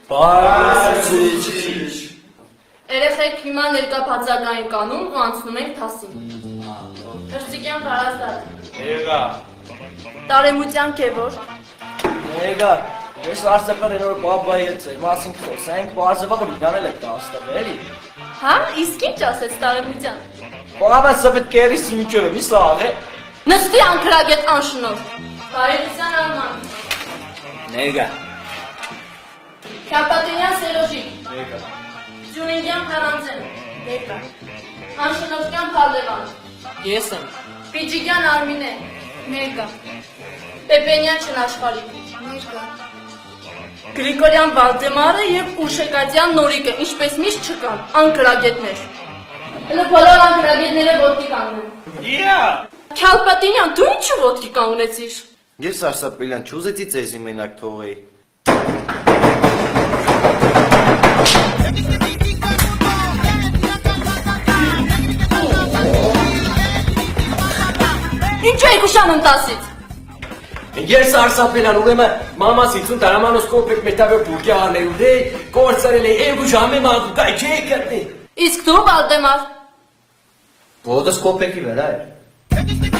Բարեցիչ։ Երեխեք հիմա ներկա բացակային կանում ու անցնում ենք թասին։ Հրցիկյան հարազատ։ Եղա։ Տարեմության կևոր։ Եղա, ես արսեպար են որ բաբայի հետ ծեր, մասին կխոսենք, պարզվա որ իրանել եք տաստավ, էլի։ Հա, իսկ ինչ ասեց տարեմության։ Պողամը սվետ կերի սիմիչով եմ, իսա աղ է։ Նստի անկրագետ անշնոր։ Տարեմության արման։ Եղա։ Կապատենյան Սերոժիկ։ Եղա։ Ջունինգյան Փարանձեն։ Եղա։ Անշնորհյան Փալևան։ Ես եմ։ Պիջիկյան Արմինե։ Ներկա։ Պեպենյան Չնաշխարհիկ։ Ներկա։ Գրիգորյան Վալդեմարը եւ Ուրշեկատյան Նորիկը, ինչպես միշտ չկան, անկրագետներ։ Հələ բոլոր անկրագետները ոտքի կանգնեն։ Yeah. Քալպատինյան, դու ինչու ոտքի կանգնեցիր։ Ես Արսապելյան չուզեցի ձեզի մենակ թողեի։ Ինչու եք ուշանում տասից։ Ես Արսապելյան ուրեմն մամասիցուն տարամանոս կոպեկ մետավը բուրգի արնել ու դե կորցրել է երկու ժամի մանկու կայ չի գտնի։ Իսկ դու Վալդեմար։ Ոտս կոպեկի վրա է։